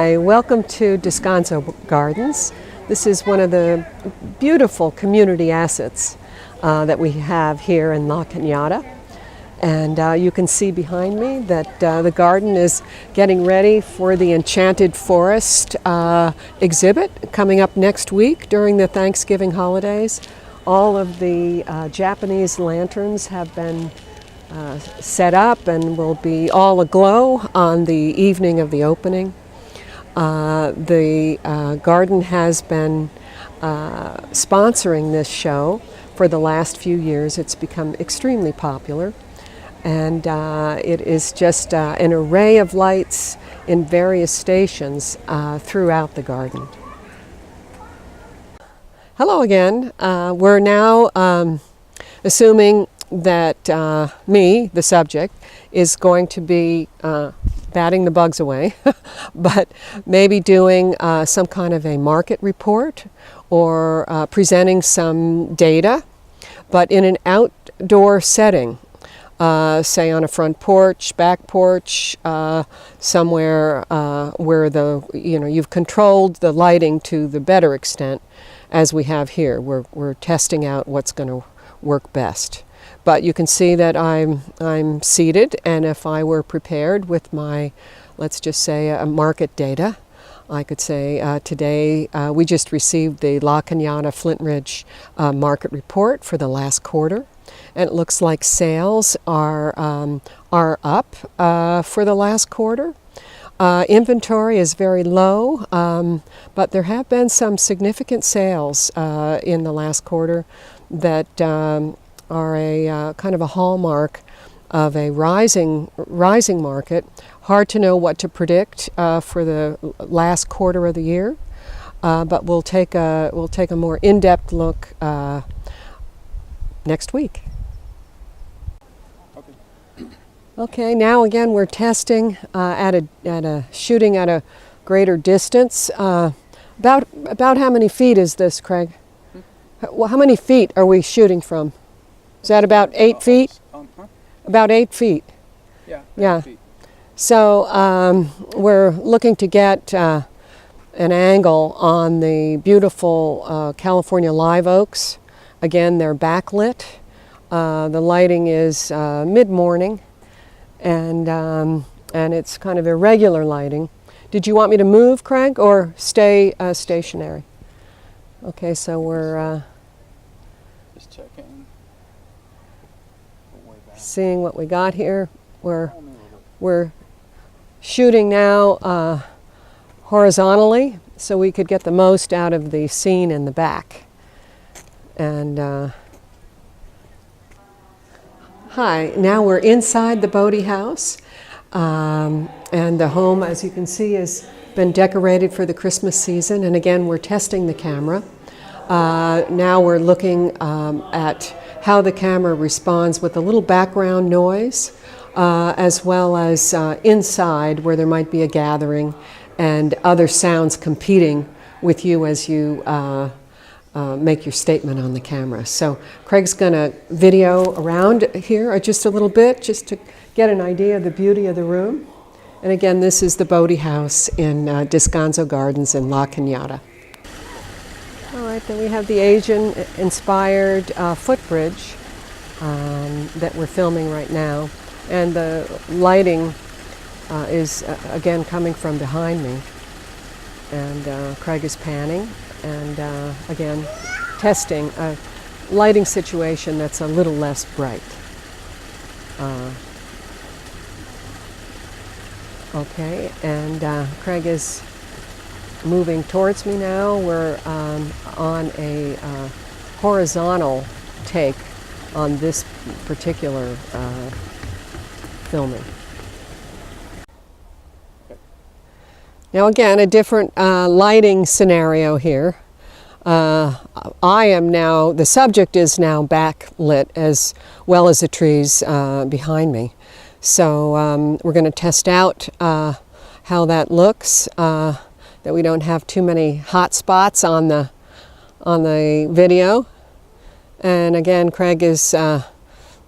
Hi, welcome to Descanso Gardens. This is one of the beautiful community assets that we have here in La Cañada. And you can see behind me that the garden is getting ready for the Enchanted Forest exhibit coming up next week during the Thanksgiving holidays. All of the Japanese lanterns have been set up and will be all aglow on the evening of the opening. The garden has been sponsoring this show for the last few years. It's become extremely popular, and it is just an array of lights in various stations throughout the garden. Hello again. We're now assuming that me, the subject, is going to be batting the bugs away, but maybe doing some kind of a market report or presenting some data, but in an outdoor setting, say on a front porch, back porch, somewhere where you've controlled the lighting to the better extent, as we have here. We're testing out what's going to work best. But you can see that I'm seated, and if I were prepared with my, let's just say, market data, I could say today we just received the La Cañada Flint Ridge market report for the last quarter, and it looks like sales are up for the last quarter. Inventory is very low, but there have been some significant sales in the last quarter that are a kind of a hallmark of a rising market. Hard to know what to predict for the last quarter of the year, but we'll take a more in-depth look next week. Okay, now again we're testing shooting at a greater distance. About how many feet is this, Craig? How many feet are we shooting from? Is that about 8 feet? About 8 feet. Yeah. 8 feet. So we're looking to get an angle on the beautiful California live oaks. Again, they're backlit. The lighting is mid-morning, and it's kind of irregular lighting. Did you want me to move, Craig, or stay stationary? Okay, so we're just checking. Seeing what we got here. We're shooting now horizontally, so we could get the most out of the scene in the back. And hi, now we're inside the Bodie house, and the home, as you can see, has been decorated for the Christmas season. And again, we're testing the camera. Now we're looking at how the camera responds with a little background noise, as well as inside where there might be a gathering and other sounds competing with you as you make your statement on the camera. So Craig's going to video around here just a little bit, just to get an idea of the beauty of the room. And again, this is the Bodie house in Descanso Gardens in La Cañada. All right, then we have the Asian-inspired footbridge that we're filming right now. And the lighting is, again, coming from behind me. And Craig is panning and, again, testing a lighting situation that's a little less bright. Okay, and Craig is moving towards me now. We're on a horizontal take on this particular filming. Now again, a different lighting scenario here. The subject is now backlit as well as the trees behind me. So we're going to test out how that looks, that we don't have too many hot spots on the video. And again, Craig is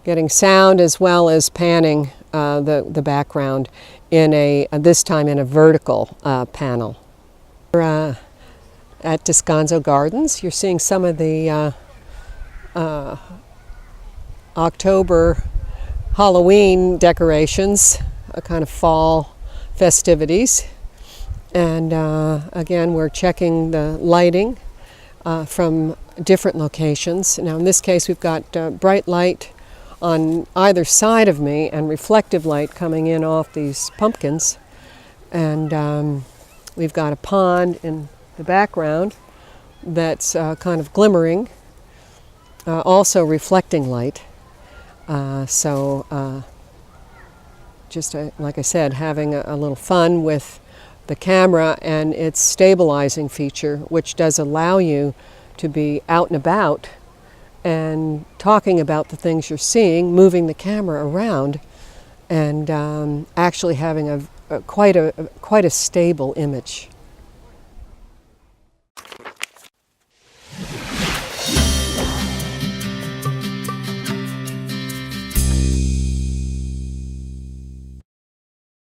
getting sound as well as panning the background in this time in a vertical panel. We're, at Descanso Gardens, you're seeing some of the October Halloween decorations, a kind of fall festivities. And again, we're checking the lighting from different locations. Now in this case, we've got bright light on either side of me and reflective light coming in off these pumpkins. And we've got a pond in the background that's kind of glimmering, also reflecting light. Just like I said, having a little fun with the camera and its stabilizing feature, which does allow you to be out and about and talking about the things you're seeing, moving the camera around, and actually having quite a stable image.